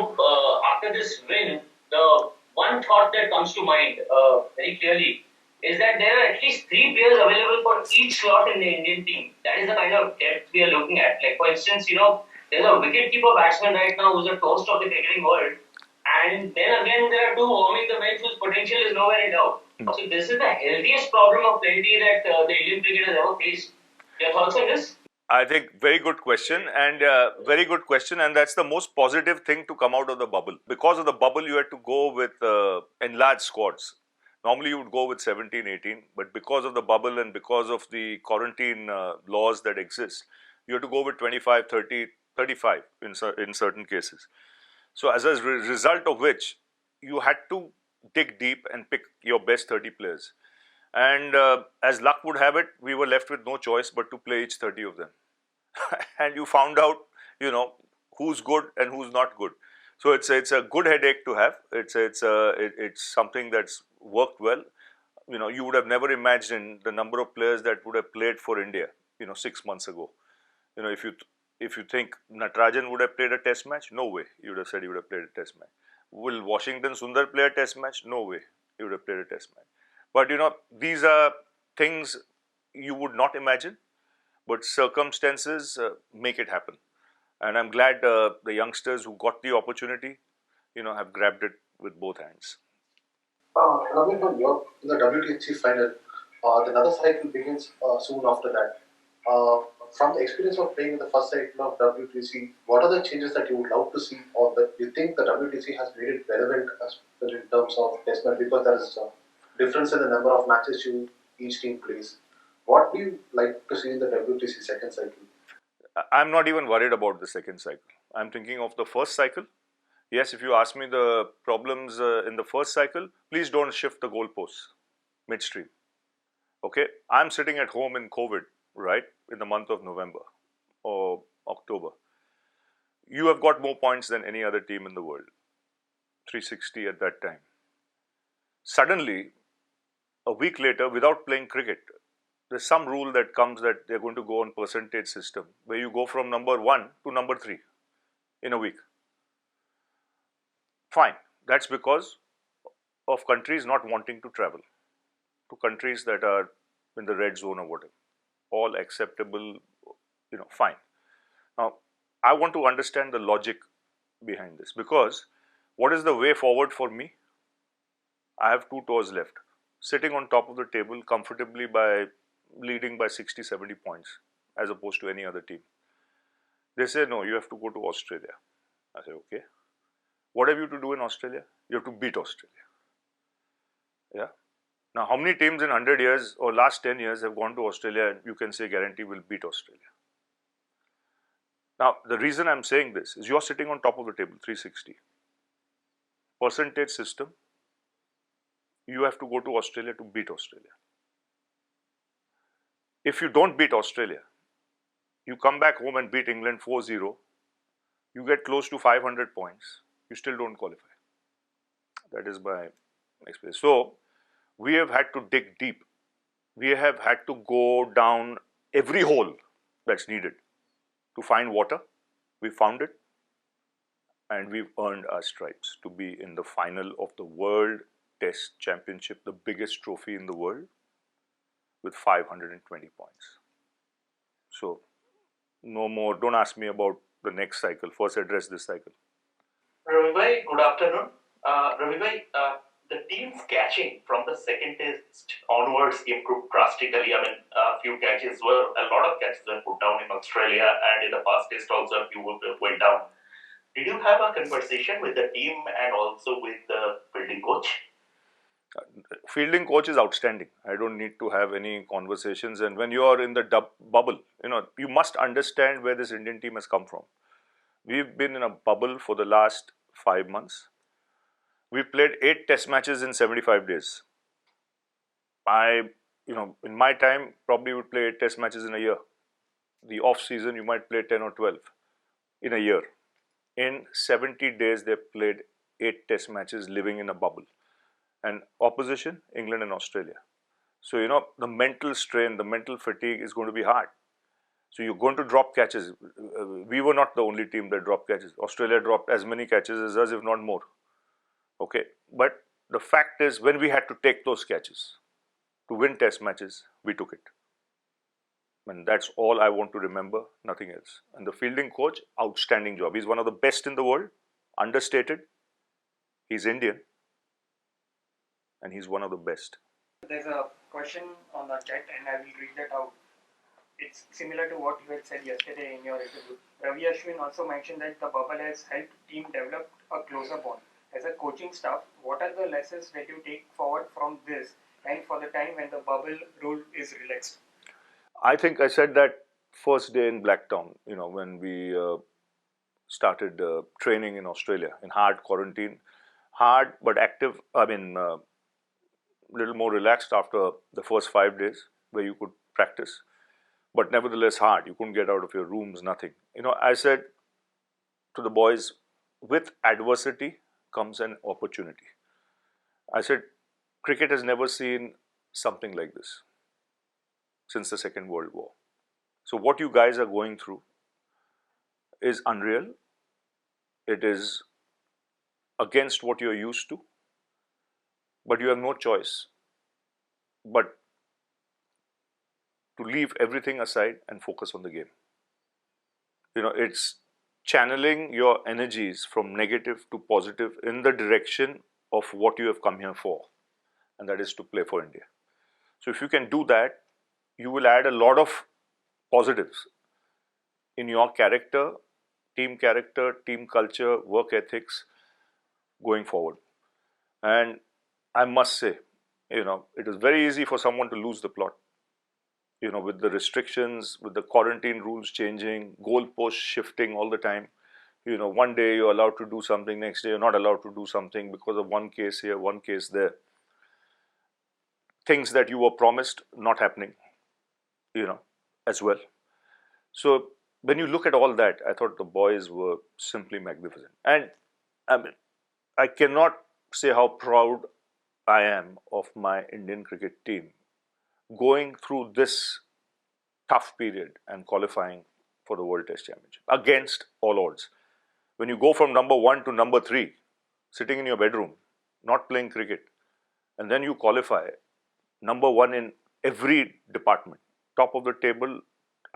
after this win, the one thought that comes to mind very clearly is that there are at least three players available for each slot in the Indian team. That is the kind of depth we are looking at. Like, for instance, there's a wicket-keeper batsman right now who's a toast of the cricketing world. And then again, there are two warming the bench whose potential is nowhere in doubt. So this is the healthiest problem of plenty that the Indian cricket has ever faced. Your thoughts on this? I think very good question, and that's the most positive thing to come out of the bubble. Because of the bubble, you had to go with enlarged squads. Normally, you would go with 17, 18, but because of the bubble and because of the quarantine laws that exist, you have to go with 25, 30, 35 in certain cases. So as a result of which, you had to dig deep and pick your best 30 players. And as luck would have it, we were left with no choice but to play each 30 of them. And you found out, who's good and who's not good. So it's a good headache to have. It's something that's worked well. You would have never imagined the number of players that would have played for India, 6 months ago. If you think Natarajan would have played a test match, no way. You would have said he would have played a test match. Will Washington Sundar play a test match? No way. He would have played a test match. But these are things you would not imagine, but circumstances make it happen. And I'm glad the youngsters who got the opportunity, have grabbed it with both hands. Ravi, you're in the WTC final. Another cycle begins soon after that. From the experience of playing in the first cycle of WTC, what are the changes that you would love to see, or that you think the WTC has made it relevant as well in terms of test match, because there is a difference in the number of matches each team plays. What do you like to see in the WTC second cycle? I'm not even worried about the second cycle. I'm thinking of the first cycle. Yes, if you ask me the problems in the first cycle, please don't shift the goalposts midstream. Okay, I'm sitting at home in COVID, right, in the month of November or October. You have got more points than any other team in the world, 360 at that time. Suddenly, a week later, without playing cricket, there's some rule that comes that they're going to go on percentage system, where you go from number 1 to number 3 in a week. Fine, that's because of countries not wanting to travel to countries that are in the red zone or whatever. All acceptable, fine. Now, I want to understand the logic behind this, because what is the way forward for me? I have 2 tours left, sitting on top of the table comfortably leading by 60, 70 points as opposed to any other team. They say, no, you have to go to Australia. I say, okay. What have you to do in Australia? You have to beat Australia. Yeah. Now, how many teams in 100 years or last 10 years have gone to Australia and you can say guarantee will beat Australia? Now, the reason I'm saying this is you're sitting on top of the table, 360. Percentage system, you have to go to Australia to beat Australia. If you don't beat Australia, you come back home and beat England 4-0, you get close to 500 points, you still don't qualify. That is my experience. So, we have had to dig deep. We have had to go down every hole that's needed to find water. We found it, and we've earned our stripes to be in the final of the World Test Championship, the biggest trophy in the world, with 520 points. So, no more. Don't ask me about the next cycle. First, address this cycle. Ravi bhai, good afternoon. Ravi bhai, the team's catching from the second test onwards improved drastically. I mean, a lot of catches were put down in Australia, and in the first test also a few went down. Did you have a conversation with the team and also with the fielding coach? Fielding coach is outstanding. I don't need to have any conversations. And when you are in the bubble, you must understand where this Indian team has come from. We've been in a bubble for the last 5 months. We've played 8 test matches in 75 days. In my time, probably would play 8 test matches in a year. The off season, you might play 10 or 12 in a year. In 70 days, they've played 8 test matches living in a bubble. And opposition, England and Australia. So, the mental strain, the mental fatigue is going to be hard. So you're going to drop catches. We were not the only team that dropped catches. Australia dropped as many catches as us, if not more. Okay, but the fact is, when we had to take those catches to win test matches, we took it. And that's all I want to remember, nothing else. And the fielding coach, outstanding job. He's one of the best in the world, understated. He's Indian, and he's one of the best. There's a question on the chat, and I will read that out. It's similar to what you had said yesterday in your interview. Ravi Ashwin also mentioned that the bubble has helped team develop a closer bond. As a coaching staff, what are the lessons that you take forward from this and for the time when the bubble rule is relaxed? I think I said that first day in Blacktown, when we started training in Australia in hard quarantine, hard but active. I mean, little more relaxed after the first 5 days where you could practice, but nevertheless hard. You couldn't get out of your rooms, nothing. I said to the boys, with adversity comes an opportunity. I said, cricket has never seen something like this since the Second World War. So what you guys are going through is unreal. It is against what you're used to, but you have no choice but to leave everything aside and focus on the game. It's channeling your energies from negative to positive in the direction of what you have come here for, and that is to play for India. So if you can do that, you will add a lot of positives in your character, team culture, work ethics going forward. And I must say, it is very easy for someone to lose the plot. With the restrictions, with the quarantine rules changing, goalposts shifting all the time. One day you're allowed to do something, next day you're not allowed to do something because of one case here, one case there. Things that you were promised not happening, as well. So when you look at all that, I thought the boys were simply magnificent. And I cannot say how proud I am of my Indian cricket team going through this tough period and qualifying for the World Test Championship against all odds. When you go from number 1 to number 3, sitting in your bedroom, not playing cricket, and then you qualify number 1 in every department, top of the table,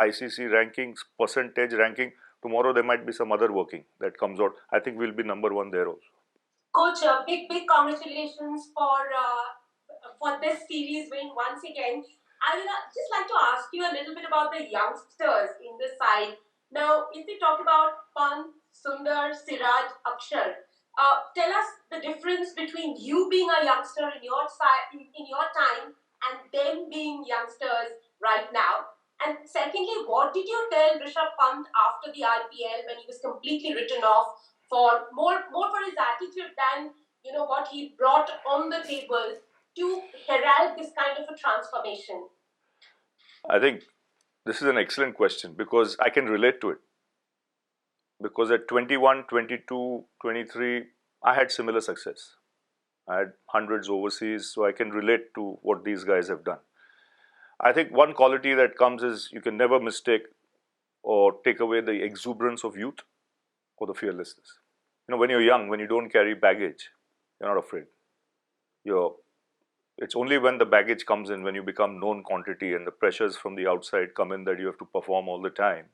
ICC rankings, percentage ranking. Tomorrow there might be some other working that comes out. I think we'll be number 1 there also. Coach, big congratulations for this series win once again. I would just like to ask you a little bit about the youngsters in the side. Now, if we talk about Pant, Sundar, Siraj, Akshar, tell us the difference between you being a youngster in your time and them being youngsters right now. And secondly, what did you tell Rishabh Pant after the IPL when he was completely written off for more for his attitude than what he brought on the table to herald this kind of a transformation? I think this is an excellent question because I can relate to it. Because at 21, 22, 23, I had similar success. I had hundreds overseas, so I can relate to what these guys have done. I think one quality that comes is you can never mistake or take away the exuberance of youth or the fearlessness. When you're young, when you don't carry baggage, you're not afraid. It's only when the baggage comes in, when you become known quantity and the pressures from the outside come in that you have to perform all the time.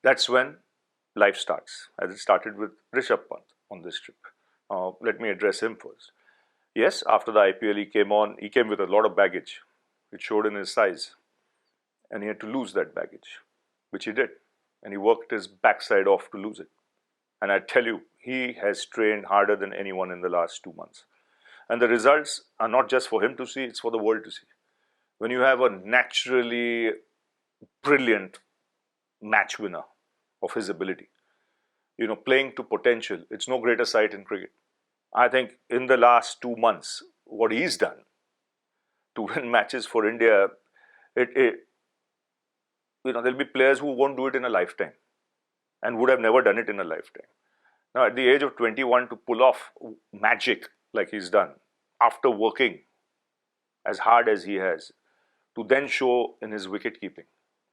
That's when life starts, as it started with Rishabh Pant on this trip. Let me address him first. Yes, after the IPL he came with a lot of baggage. It showed in his size. And he had to lose that baggage, which he did. And he worked his backside off to lose it. And I tell you, he has trained harder than anyone in the last 2 months. And the results are not just for him to see, it's for the world to see. When you have a naturally brilliant match winner of his ability, playing to potential, it's no greater sight in cricket. I think in the last 2 months, what he's done to win matches for India, there'll be players who won't do it in a lifetime and would have never done it in a lifetime. Now, at the age of 21, to pull off magic like he's done, after working as hard as he has, to then show in his wicket keeping,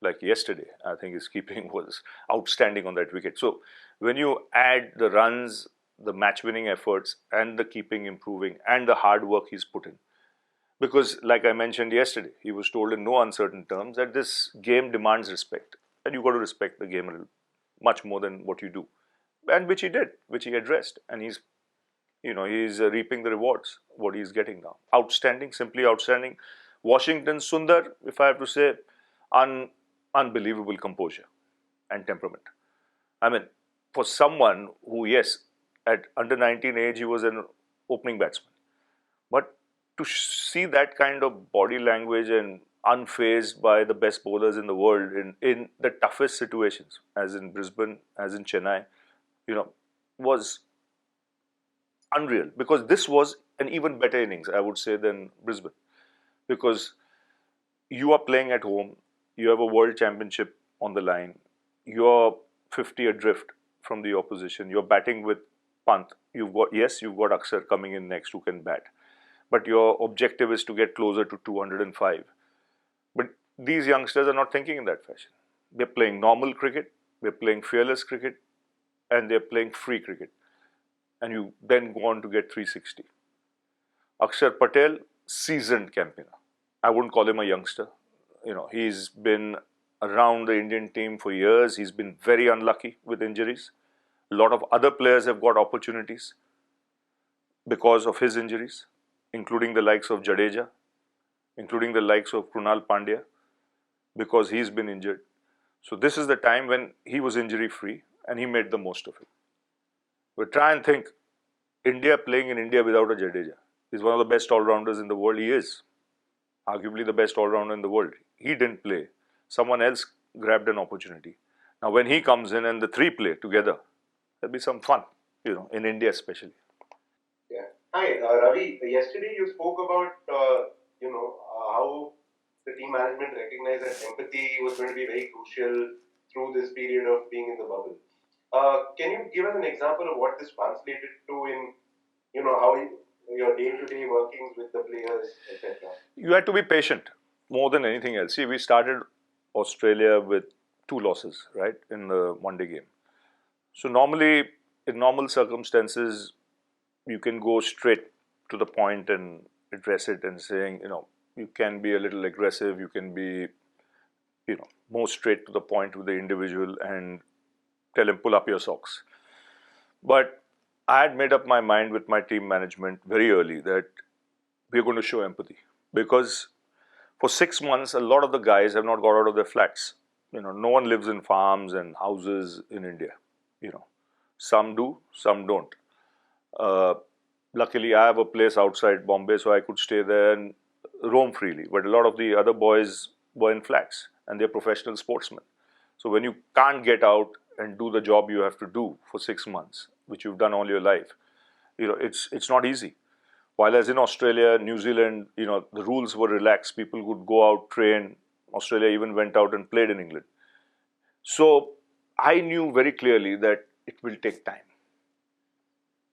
like yesterday. I think his keeping was outstanding on that wicket. So when you add the runs, the match-winning efforts, and the keeping improving, and the hard work he's put in, because like I mentioned yesterday, he was told in no uncertain terms that this game demands respect, and you got to respect the game a little, much more than what you do, and which he did, which he addressed, and he's reaping the rewards what he's getting now. Outstanding, simply outstanding. Washington Sundar, if I have to say, unbelievable composure and temperament. I mean, for someone who, yes, at under 19 age, he was an opening batsman. But to see that kind of body language and unfazed by the best bowlers in the world in the toughest situations, as in Brisbane, as in Chennai, was unreal. Because this was an even better innings, I would say, than Brisbane. Because you are playing at home, you have a world championship on the line, you're 50 adrift from the opposition, you're batting with Pant. You've got Akshar coming in next who can bat. But your objective is to get closer to 205. But these youngsters are not thinking in that fashion. They're playing normal cricket, they're playing fearless cricket, and they're playing free cricket. And you then go on to get 360. Akshar Patel, seasoned campaigner. I wouldn't call him a youngster. He's been around the Indian team for years. He's been very unlucky with injuries. A lot of other players have got opportunities because of his injuries, including the likes of Jadeja, including the likes of Krunal Pandya, because he's been injured. So this is the time when he was injury-free and he made the most of it. But try and think, India playing in India without a Jadeja. He's one of the best all-rounders in the world. He is arguably the best all-rounder in the world. He didn't play. Someone else grabbed an opportunity. Now when he comes in and the three play together, there'll be some fun, in India especially. Yeah. Hi, Ravi. Yesterday you spoke about, how the team management recognized that empathy was going to be very crucial through this period of being in the bubble. Can you give us an example of what this translated to in, how your day-to-day workings with the players, etc.? You had to be patient more than anything else. See, we started Australia with 2 losses, right, in the one-day game. So normally, in normal circumstances, you can go straight to the point and address it and saying, you can be a little aggressive, you can be, more straight to the point with the individual and tell him, pull up your socks. But I had made up my mind with my team management very early that we're going to show empathy. Because for 6 months, a lot of the guys have not got out of their flats. No one lives in farms and houses in India. Some do, some don't. Luckily, I have a place outside Bombay, so I could stay there and roam freely. But a lot of the other boys were in flats, and they're professional sportsmen. So when you can't get out and do the job you have to do for 6 months, which you've done all your life, it's not easy. While as in Australia, New Zealand, the rules were relaxed. People could go out, train. Australia even went out and played in England. So I knew very clearly that it will take time.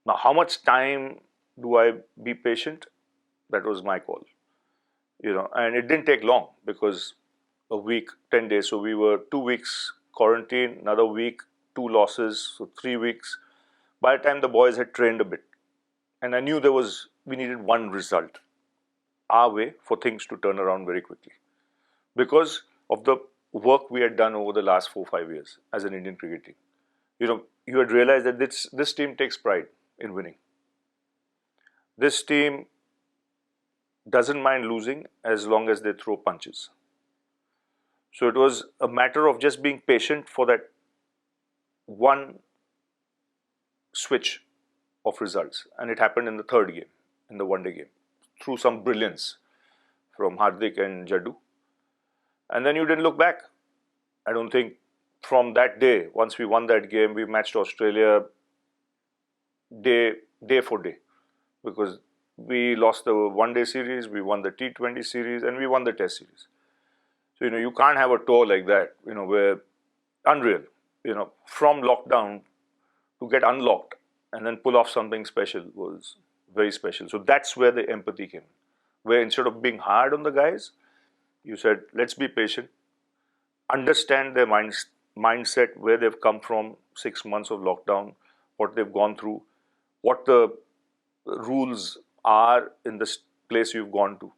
Now, how much time do I be patient? That was my call. And it didn't take long because a week, 10 days. So we were 2 weeks quarantine, another week, 2 losses, so 3 weeks. By the time the boys had trained a bit, and I knew we needed one result, our way, for things to turn around very quickly. Because of the work we had done over the last 4-5 years as an Indian cricket team. You had realized that this team takes pride in winning. This team doesn't mind losing as long as they throw punches. So it was a matter of just being patient for that one switch of results. And it happened in the 3rd game, in the one-day game, through some brilliance from Hardik and Jaddu. And then you didn't look back. I don't think from that day, once we won that game, we matched Australia day for day. Because we lost the one-day series, we won the T20 series, and we won the Test series. So, you can't have a tour like that, where unreal, from lockdown to get unlocked and then pull off something special was very special. So that's where the empathy came. Where instead of being hard on the guys, you said, let's be patient. understand their mindset, where they've come from, 6 months of lockdown, what they've gone through, what the rules are in this place you've gone to.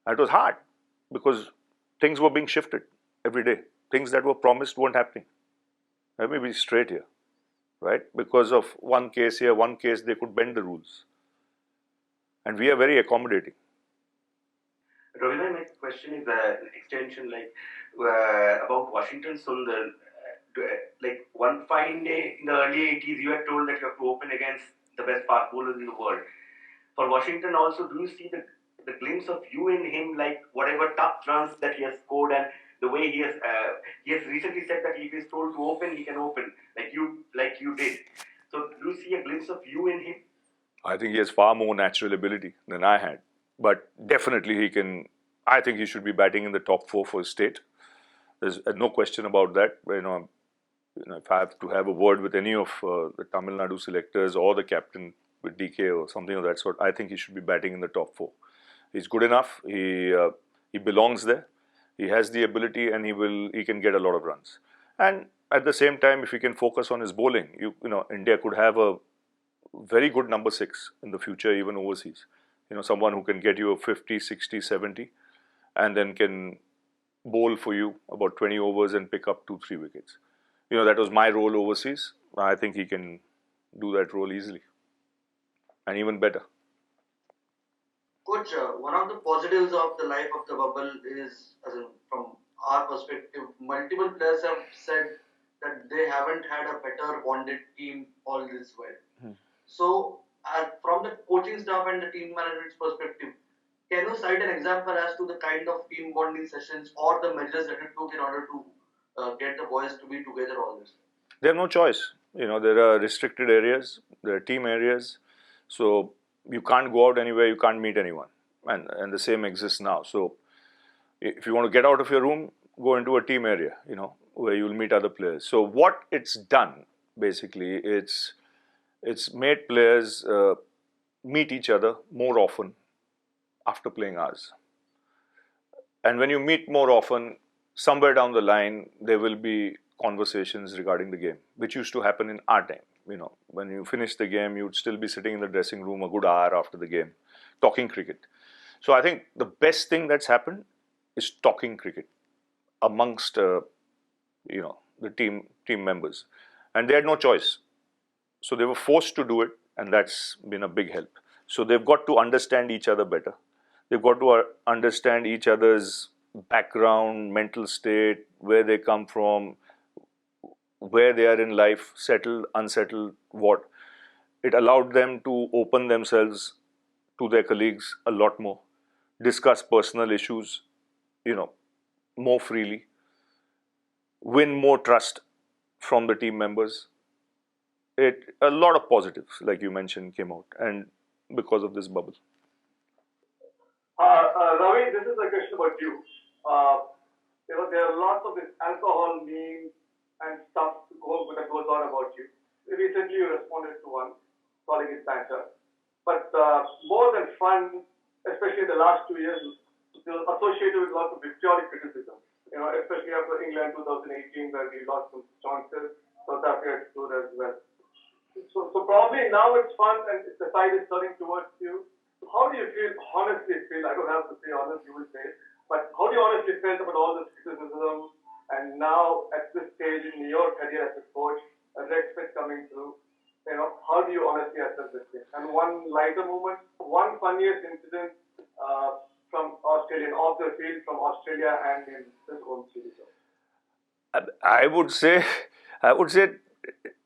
And it was hard because things were being shifted every day. Things that were promised weren't happening. Let me be straight here, right? Because of one case here, one case, they could bend the rules. And we are very accommodating. Ravi, my question is an extension about Washington Sundar. Like one fine day in the early 80s, you had told that you have to open against the best fast bowlers in the world. For Washington also, do you see the glimpse of you in him, like whatever tough runs that he has scored and the way he has recently said that if he is told to open, he can open, like you did. So do you see a glimpse of you in him? I think he has far more natural ability than I had. But definitely he can. I think he should be batting in the top 4 for his state. There's no question about that. If I have to have a word with any of the Tamil Nadu selectors or the captain with DK or something of that sort, I think he should be batting in the top 4. He's good enough. He belongs there. He has the ability, and he can get a lot of runs. And at the same time, if he can focus on his bowling, India could have a very good number 6 in the future, even overseas. Someone who can get you a 50, 60, 70, and then can bowl for you about 20 overs and pick up 2, 3 wickets. That was my role overseas. I think he can do that role easily and even better. Coach, one of the positives of the life of the bubble is, from our perspective, multiple players have said that they haven't had a better bonded team all this while. So, from the coaching staff and the team management's perspective, can you cite an example as to the kind of team bonding sessions or the measures that you took in order to get the boys to be together all this? They have no choice. There are restricted areas, there are team areas. So you can't go out anywhere, you can't meet anyone. And the same exists now. So if you want to get out of your room, go into a team area, where you'll meet other players. So what it's done, basically, it's made players meet each other more often after playing hours. And when you meet more often, somewhere down the line, there will be conversations regarding the game, which used to happen in our time. When you finish the game, you'd still be sitting in the dressing room a good hour after the game, talking cricket. So I think the best thing that's happened is talking cricket amongst the team members, and they had no choice. So they were forced to do it, and that's been a big help. So they've got to understand each other better. They've got to understand each other's background, mental state, where they come from, where they are in life, settled, unsettled, what. It allowed them to open themselves to their colleagues a lot more, discuss personal issues, more freely, win more trust from the team members. A lot of positives, like you mentioned, came out, and because of this bubble. Ravi, this is a question about you. There are lots of this alcohol memes and stuff that goes on about you. Recently, you responded to one, calling it banter. But more than fun, especially in the last 2 years, it was associated with lots of vitriolic criticism. Especially after England 2018, where we lost some chances, South Africa stood as well. So probably now it's fun and the tide is turning towards you. How do you honestly feel, I don't have to say honest, you will say, but how do you honestly feel about all this criticism, and now at this stage in your career as a coach, a respect coming through, how do you honestly assess this thing? And one lighter moment, one funniest incident from Australian off the field from Australia and in this home series? I would say,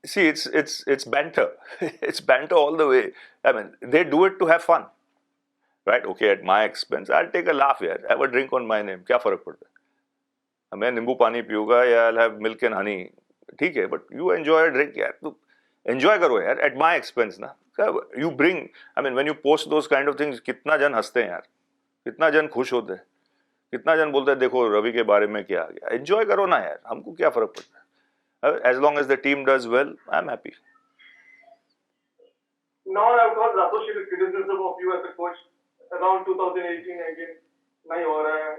see, it's banter. It's banter all the way. I mean, they do it to have fun. Right? Okay, at my expense, I'll take a laugh here. Have a drink on my name. क्या फर्क पड़ता है? मैं नींबू पानी पीऊँगा या I'll have milk and honey. ठीक है, but you enjoy a drink यार. तू enjoy करो यार. At my expense ना. You bring. I mean, when you post those kind of things, कितना जन हंसते हैं यार. कितना जन खुश होते हैं. कितना जन बोलते हैं देखो रवि के बारे में क्या आ गया. Enjoy करो ना यार. हमको क्या फर्क पड़ता है? As long as the team does well, I'm happy. Now I've got the associated criticism of you as a coach. Around 2018 again, नहीं हो रहा है.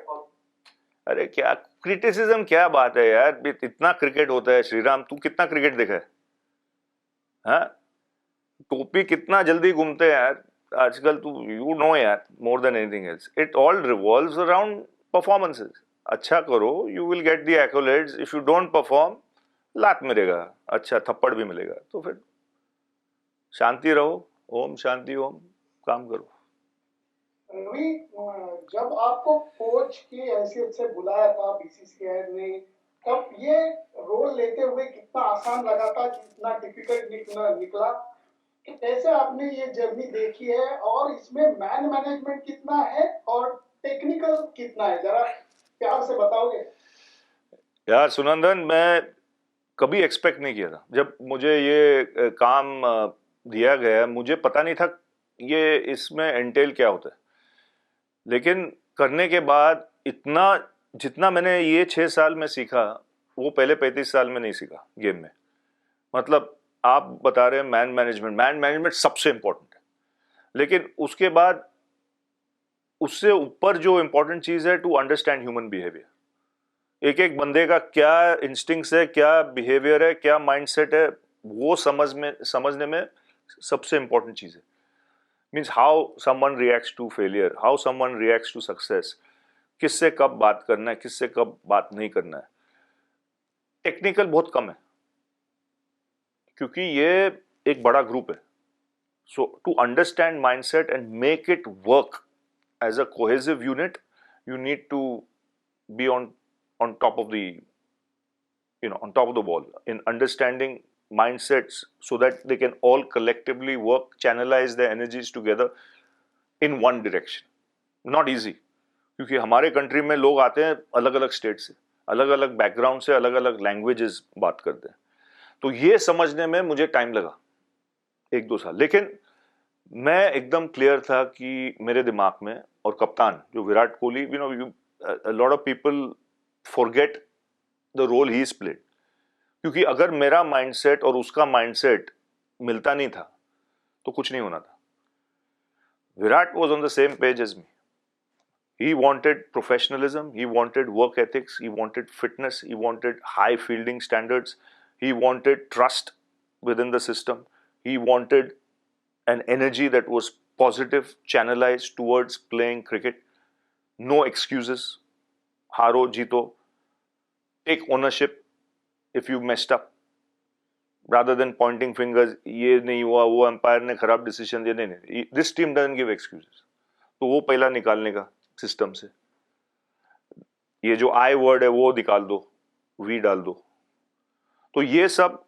अरे क्या क्रिटिसिज्म, क्या बात है यार, इतना क्रिकेट होता है। श्रीराम, तू कितना क्रिकेट देखा है? हाँ, टोपी कितना जल्दी घूमते हैं यार आजकल, तू यू नो यार, more than anything else it all revolves around performances. अच्छा करो, you will get the accolades. If you don't perform, लात मिलेगा, अच्छा थप्पड़ भी मिलेगा। तो फिर शांति रहो, ओम शांति ओम, काम करो। रवि, जब आपको कोच की हैसियत से बुलाया था बीसीसीआई ने, तब ये रोल लेते हुए कितना आसान लगा था, कितना डिफिकल्ट निकला, कैसे आपने ये जर्नी देखी है, और इसमें मैन मैनेजमेंट कितना है और टेक्निकल कितना है, जरा प्यार से बताओगे? यार सुनंदन, मैं कभी एक्सपेक्ट नहीं किया था। जब मुझे ये काम दिया गया, मुझे पता नहीं था ये इसमें एंटेल क्या होता है, लेकिन करने के बाद इतना, जितना मैंने ये 6 साल में सीखा, वो पहले 35 साल में नहीं सीखा गेम में। मतलब आप बता रहे हैं मैन मैनेजमेंट सबसे इंपॉर्टेंट है, लेकिन उसके बाद उससे ऊपर जो इंपॉर्टेंट चीज है, टू अंडरस्टैंड ह्यूमन बिहेवियर। एक एक बंदे का क्या इंस्टिंक्ट्स है, क्या बिहेवियर है, क्या माइंडसेट है, वो समझने में सबसे इंपॉर्टेंट चीज है। Means how someone reacts to failure, how someone reacts to success, किससे कब बात करना है, किससे कब बात नहीं करना है। टेक्निकल बहुत कम है, क्योंकि ये एक बड़ा ग्रुप है। So to understand mindset and make it work as a cohesive unit, you need to be on top of the, on top of the ball in understanding mindsets, so that they can all collectively work, channelize their energies together in one direction. Not easy, क्योंकि हमारे country में लोग आते हैं अलग अलग state से, अलग अलग बैकग्राउंड से, अलग अलग लैंग्वेजेस बात करते हैं। तो ये समझने में मुझे टाइम लगा, 1-2 साल। लेकिन मैं एकदम क्लियर था कि मेरे दिमाग में, और कप्तान जो Virat Kohli, a lot of people forget the role he's played, क्योंकि अगर मेरा माइंडसेट और उसका माइंडसेट मिलता नहीं था तो कुछ नहीं होना था। Virat was on the same page as me. He wanted professionalism, he wanted work ethics, he wanted fitness, he wanted high fielding standards, he wanted trust within the system, he wanted an energy that was positive, channelized towards playing cricket. No excuses, हारो जीतो, take ownership if you messed up, rather than pointing fingers, ये नहीं हुआ, वो umpire ने खराब decision दिया। नहीं, this team doesn't give excuses. तो वो पहला निकालने का सिस्टम से, ये जो आई वर्ड है वो निकाल दो, वी डाल दो। तो ये सब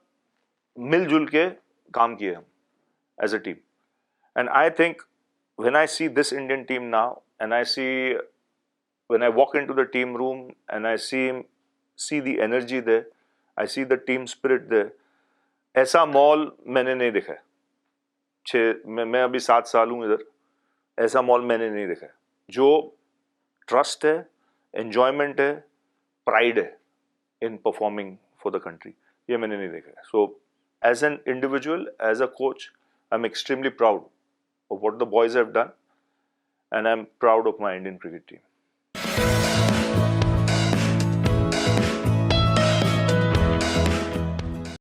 मिलजुल के काम किए हम as a team. And I think when I see this Indian team now, and when I walk into the team room and I see the energy there, I see the team spirit there, ऐसा mall मैंने नहीं देखा है। मैं अभी 7 साल हूँ इधर, ऐसा मॉल मैंने नहीं देखा है। जो ट्रस्ट है, एंजॉयमेंट है, प्राइड है in performing for the country, ये मैंने नहीं देखा है। So as an individual, as a coach, I am extremely proud of what the boys have done, and I'm proud of my Indian cricket team.